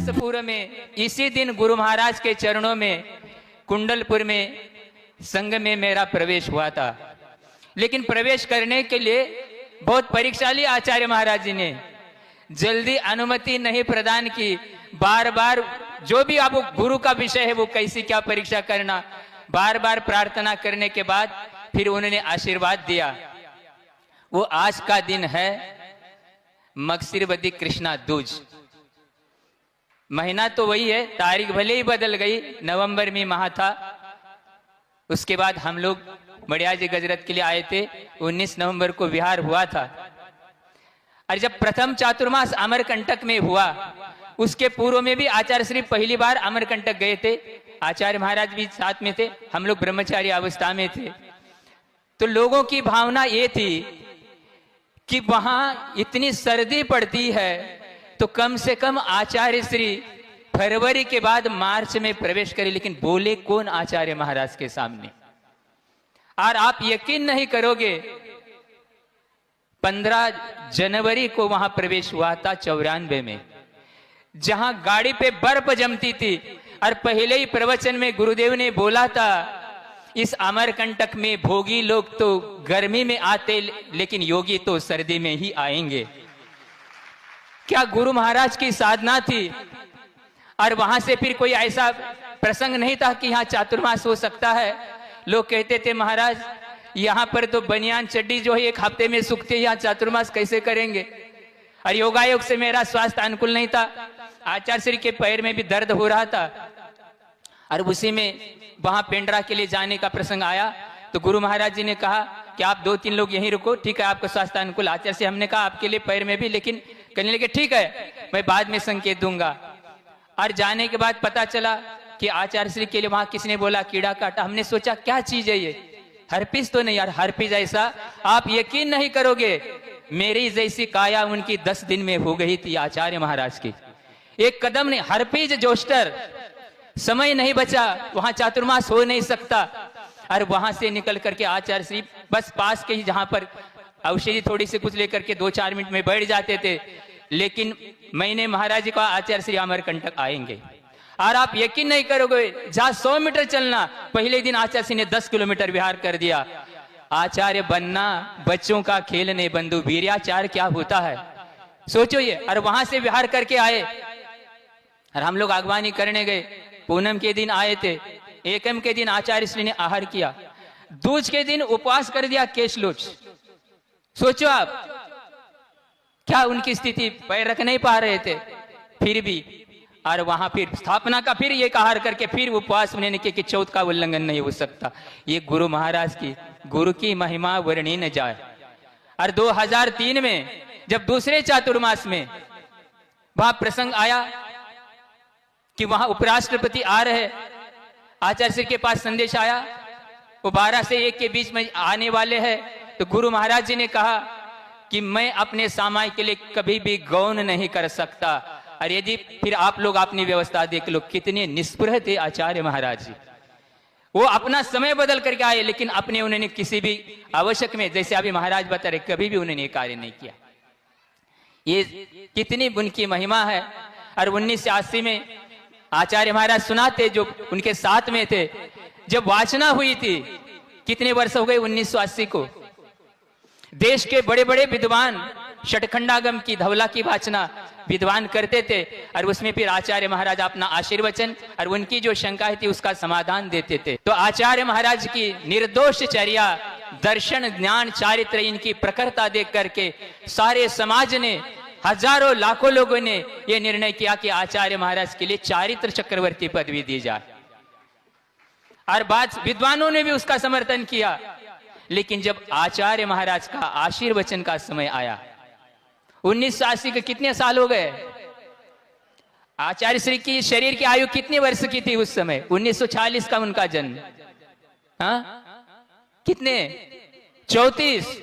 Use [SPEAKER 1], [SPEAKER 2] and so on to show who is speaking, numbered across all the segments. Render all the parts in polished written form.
[SPEAKER 1] वर्ष पूर्व में इसी दिन गुरु महाराज के चरणों में कुंडलपुर में संघ में मेरा प्रवेश हुआ था। लेकिन प्रवेश करने के लिए बहुत परीक्षा ली आचार्य महाराज जी ने, जल्दी अनुमति नहीं प्रदान की। बार बार जो भी अब गुरु का विषय है वो कैसी क्या परीक्षा करना, बार बार प्रार्थना करने के बाद फिर उन्होंने आशीर्वाद दिया। वो आज का दिन है मगसिरवदी कृष्णा दूज। महीना तो वही है, तारीख भले ही बदल गई, नवंबर में माह था। उसके बाद हम लोग बढ़िया जी गजरत के लिए आए थे, 19 नवंबर को विहार हुआ था। और जब प्रथम चातुर्मास अमरकंटक में हुआ, उसके पूर्व में भी आचार्य श्री पहली बार अमरकंटक गए थे, आचार्य महाराज भी साथ में थे, हम लोग ब्रह्मचारी अवस्था में थे। तो लोगों की भावना ये थी कि वहां इतनी सर्दी पड़ती है तो कम से कम आचार्य श्री फरवरी के बाद मार्च में प्रवेश करें। लेकिन बोले कौन आचार्य महाराज के सामने? और आप यकीन नहीं करोगे, 15 जनवरी को वहां प्रवेश हुआ था 94 में, जहां गाड़ी पे बर्फ जमती थी। और पहले ही प्रवचन में गुरुदेव ने बोला था, इस अमरकंटक में भोगी लोग तो गर्मी में आते, लेकिन योगी तो सर्दी में ही आएंगे। क्या गुरु महाराज की साधना थी। और वहां से फिर कोई ऐसा प्रसंग नहीं था कि यहाँ चातुर्मास हो सकता है। लोग कहते थे महाराज यहाँ पर तो बनियान चड्डी जो है 1 हफ्ते में सूखते, यहाँ चातुर्मास कैसे करेंगे। और योगायोग से मेरा स्वास्थ्य अनुकूल नहीं था, आचार्य श्री के पैर में भी दर्द हो रहा था। और उसी में वहां पेंड्रा के लिए जाने का प्रसंग आया तो गुरु महाराज जी ने कहा कि आप 2-3 लोग यहीं रुको, ठीक है, आपका स्वास्थ्य अनुकूल। आचार्य से हमने कहा आपके लिए पैर में भी, लेकिन कहने लगे ठीक है मैं बाद में संकेत दूंगा। और जाने के बाद पता चला कि आचार्य श्री के लिए वहां किसने बोला कीड़ा काटा। हमने सोचा क्या चीज है ये, हर्पिस तो नहीं यार, हर्पिस ऐसा आप यकीन नहीं करोगे, मेरी जैसी काया उनकी 10 दिन में हो गई थी आचार्य महाराज की। एक कदम नहीं, हर्पिस जोस्टर, समय नहीं बचा, वहां चातुर्मास हो नहीं सकता। और वहां से निकल करके आचार्य श्री बस पास के ही जहां पर औषधि थोड़ी सी कुछ लेकर के 2-4 मिनट में बैठ जाते थे। लेकिन मैंने महाराज जी कहा आचार्य श्री अमरकंटक आएंगे। और आप यकीन नहीं करोगे, जहां 100 मीटर चलना, पहले दिन आचार्य श्री ने 10 किलोमीटर विहार कर दिया। आचार्य बनना बच्चों का खेल नहीं बंधु, वीर्याचार क्या होता है सोचो ये। और वहां से विहार करके आए और हम लोग अगवानी करने गए। पूनम के दिन आए थे, एकम के दिन आचार्य श्री ने आहार किया, दूज के दिन उपवास कर दिया केशलोच। सोचो आप क्या उनकी स्थिति, पैर रख नहीं पा रहे थे फिर भी। और वहां फिर स्थापना का फिर एक आहार करके फिर उपवास उन्होंने किया कि चौथ का उल्लंघन नहीं हो सकता। ये गुरु महाराज की, गुरु की महिमा वर्णी न जाए। और 2003 में जब दूसरे चातुर्मास में वहां प्रसंग आया कि वहां उपराष्ट्रपति आ रहे, आचार्य श्री के पास संदेश आया वो 12 से 1 के बीच में आने वाले हैं। तो गुरु महाराज जी ने कहा कि मैं अपने सामाई के लिए कभी भी गौन नहीं कर सकता। और यदि फिर आप लोग अपनी व्यवस्था देख लो, कितने निष्पृह थे आचार्य महाराज जी। वो अपना समय बदल करके आए, लेकिन अपने उन्होंने किसी भी आवश्यक में, जैसे अभी महाराज बता रहे, कभी भी उन्होंने कार्य नहीं किया। ये कितनी उनकी महिमा है। और 1980 में आचार्य महाराज सुनाते जो उनके साथ में थे, जब वाचना हुई थी, कितने वर्ष हो गए 1980 को, देश के बड़े बड़े विद्वान षटखंडागम की, धवला की वाचना विद्वान करते थे। और उसमें फिर आचार्य महाराज अपना आशीर्वचन और उनकी जो शंकाएं थी उसका समाधान देते थे। तो आचार्य महाराज की निर्दोष चर्या, दर्शन, ज्ञान, चारित्र, इनकी प्रखरता देख करके सारे समाज ने, हजारों लाखों लोगों ने यह निर्णय किया कि आचार्य महाराज के लिए चारित्र चक्रवर्ती पदवी दी जाए। और बाद विद्वानों ने भी उसका समर्थन किया। लेकिन जब आचार्य महाराज का आशीर्वचन का समय आया, 1980 के कितने साल हो गए, आचार्य श्री की शरीर की आयु कितने वर्ष की थी उस समय? 1940 का उनका जन्म, हाँ कितने? 34।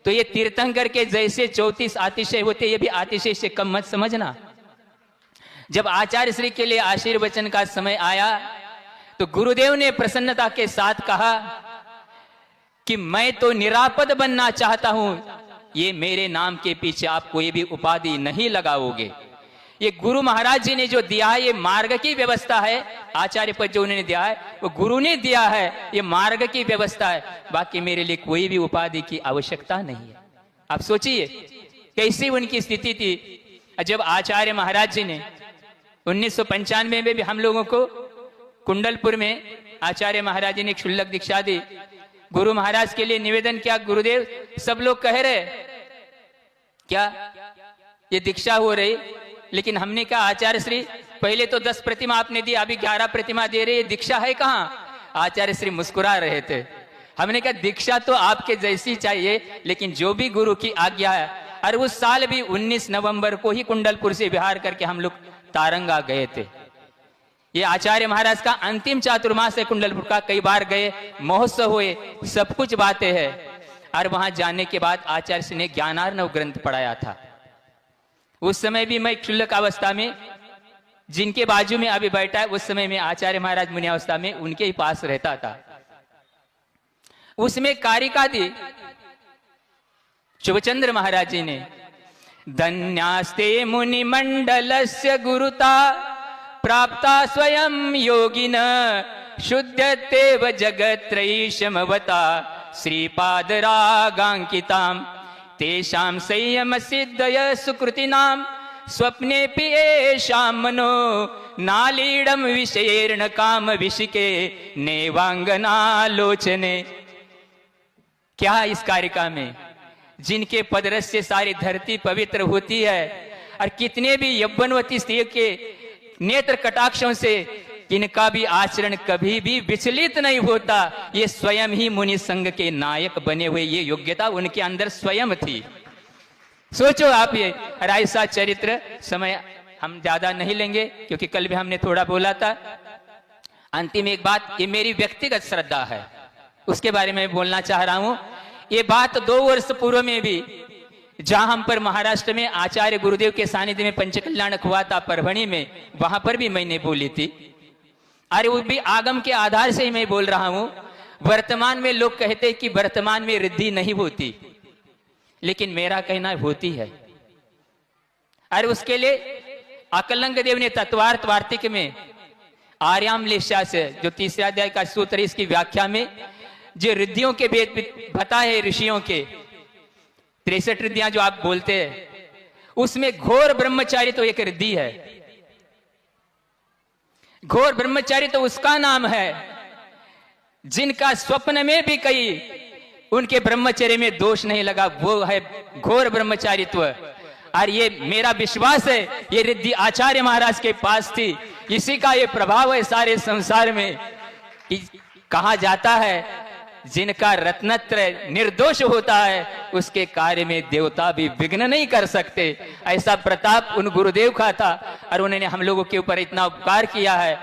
[SPEAKER 1] तो ये तीर्थंकर के जैसे 34 अतिशय होते, ये भी अतिशय से कम मत समझना। जब आचार्य श्री के लिए आशीर्वचन का समय आया तो गुरुदेव ने प्रसन्नता के साथ कहा कि मैं तो निरापद बनना चाहता हूं, ये मेरे नाम के पीछे आप कोई भी उपाधि नहीं लगाओगे। ये गुरु महाराज जी ने जो दिया है, ये मार्ग की व्यवस्था है। आचार्य पद जो उन्होंने दिया है वो गुरु ने दिया है, ये मार्ग की व्यवस्था है। बाकी मेरे लिए कोई भी उपाधि की आवश्यकता नहीं है। आप सोचिए कैसी उनकी स्थिति थी। जब आचार्य महाराज जी ने 1995 में भी हम लोगों को कुंडलपुर में आचार्य महाराज जी ने क्षुल्लक दीक्षा दी। गुरु महाराज के लिए निवेदन किया, गुरुदेव सब लोग कह रहे क्या ये दीक्षा हो रही, लेकिन हमने कहा आचार्य श्री पहले तो 10 प्रतिमा आपने दी, अभी 11 प्रतिमा दे रहे, ये दीक्षा है कहाँ? आचार्य श्री मुस्कुरा रहे थे। हमने कहा दीक्षा तो आपके जैसी चाहिए, लेकिन जो भी गुरु की आज्ञा है। और उस साल भी 19 नवंबर को ही कुंडलपुर से विहार करके हम लोग तारंगा गए थे। ये आचार्य महाराज का अंतिम चातुर्मास है कुंडलपुर का, कई बार गए, महोत्सव हुए, सब कुछ बातें हैं। और वहां जाने के बाद आचार्य श्री ने ज्ञानार्णव ग्रंथ पढ़ाया था। उस समय भी मैं क्षुल्लक अवस्था में, जिनके बाजू में अभी बैठा है, उस समय में आचार्य महाराज मुनि अवस्था में उनके ही पास रहता था। उसमें कारिका दी शुभचंद्र महाराज जी ने, धन्यास्ते मुनि मंडलस्य गुरुता प्राप्ता स्वयं योगिन शुद्धतेव जगत्रयीशमवता श्रीपादरागांकिताम तेषां संयम सिद्धय सुकृतिनाम स्वप्नेऽपि येषां मनो नालीडं विषयेर्न काम विशिके नेवांगनालोचने। क्या इस कारिका में जिनके पदरस से सारी धरती पवित्र होती है, और कितने भी यौवनवती स्त्रियों के नेत्र कटाक्षों से इनका भी आचरण कभी भी विचलित नहीं होता, ये स्वयं ही मुनि संघ के नायक बने हुए, ये योग्यता उनके अंदर स्वयं थी। सोचो आप ये, और ऐसा चरित्र। समय हम ज्यादा नहीं लेंगे क्योंकि कल भी हमने थोड़ा बोला था। अंतिम एक बात, ये मेरी व्यक्तिगत श्रद्धा है, उसके बारे में बोलना चाह रहा हूं। ये बात 2 वर्ष पूर्व में भी जहां हम पर महाराष्ट्र में आचार्य गुरुदेव के सानिध्य में पंचकल्याण हुआ था परभणी में, वहां पर भी मैंने बोली थी। अरे वो भी आगम के आधार से ही मैं बोल रहा हूं। वर्तमान में लोग कहते हैं कि वर्तमान में रिद्धि नहीं होती, लेकिन मेरा कहना होती है। अरे उसके लिए अकलंग देव ने तत्वार्थ वार्तिक में आर्याम लेशा से जो 3रे अध्याय का सूत्र, इसकी व्याख्या में जो रिद्धियों के भेद बताए ऋषियों के 63 रिद्धियां जो आप बोलते हैं, उसमें घोर ब्रह्मचारी तो एक रिद्धि है। घोर ब्रह्मचारी तो उसका नाम है जिनका स्वप्न में भी कई उनके ब्रह्मचर्य में दोष नहीं लगा, वो है घोर ब्रह्मचारित्व। और ये मेरा विश्वास है, ये रिद्धि आचार्य महाराज के पास थी। इसी का ये प्रभाव है सारे संसार में। कहा जाता है जिनका रत्नत्रय निर्दोष होता है, उसके कार्य में देवता भी विघ्न नहीं कर सकते। ऐसा प्रताप उन गुरुदेव का था, और उन्होंने हम लोगों के ऊपर इतना उपकार किया है।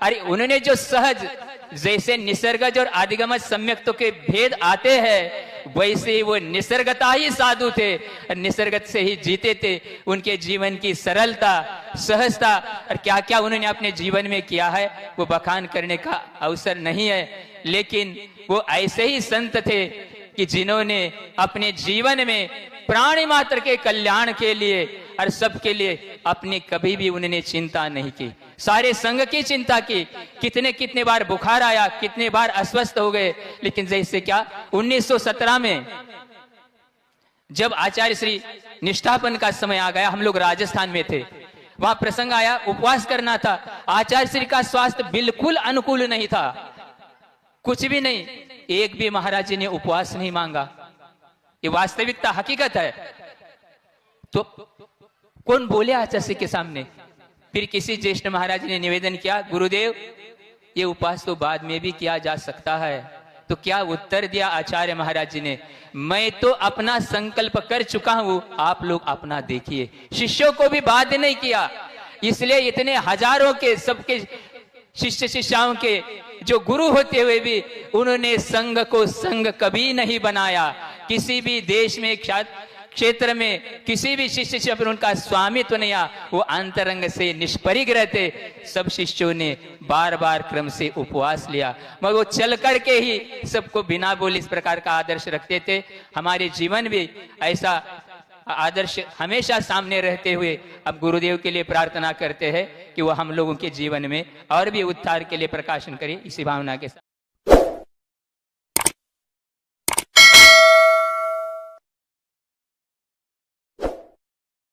[SPEAKER 1] अरे उन्होंने जो सहज, जैसे निसर्गज और आदिगमज सम्यक्तों के भेद आते हैं, वैसे वो निसर्गता ही साधु थे, निसर्गत से ही जीते थे। उनके जीवन की सरलता, सहजता और क्या क्या उन्होंने अपने जीवन में किया है, वो बखान करने का अवसर नहीं है। लेकिन वो ऐसे ही संत थे कि जिन्होंने अपने जीवन में प्राणी मात्र के कल्याण के लिए और सबके लिए अपनी कभी भी उन्होंने चिंता नहीं की, सारे संघ की चिंता की। कितने कितने बार बुखार आया, कितने बार अस्वस्थ हो गए, लेकिन जैसे क्या 1917 में जब आचार्य श्री निष्ठापन का समय आ गया, हम लोग राजस्थान में थे, वहां प्रसंग आया, उपवास करना था। आचार्य श्री का स्वास्थ्य बिल्कुल अनुकूल नहीं था, कुछ भी नहीं। एक भी महाराज जी ने उपवास नहीं मांगा, ये वास्तविकता हकीकत है। तो कौन बोले आचार्य श्री के सामने? फिर किसी ज्येष्ठ महाराज ने निवेदन किया, गुरुदेव ये उपवास तो बाद में भी किया जा सकता है। तो क्या उत्तर दिया आचार्य महाराज जी ने? मैं तो अपना संकल्प कर चुका हूं, आप लोग अपना देखिए। शिष्यों को भी बाध्य नहीं किया, इसलिए इतने हजारों के सबके शिष्य शिष्याओं के जो गुरु होते हुए भी उन्होंने संघ को संघ कभी नहीं बनाया। किसी भी देश में, क्षेत्र में किसी भी शिष्य से पर उनका स्वामित्व नहीं आया, वो अंतरंग से निष्परिग रहते। सब शिष्यों ने बार बार क्रम से उपवास लिया, मगर वो चल करके ही सबको बिना बोले इस प्रकार का आदर्श रखते थे। हमारे जीवन भी ऐसा आदर्श हमेशा सामने रहते हुए अब गुरुदेव के लिए प्रार्थना करते हैं कि वह हम लोगों के जीवन में और भी उत्थान के लिए प्रकाशन करे, इसी भावना के साथ।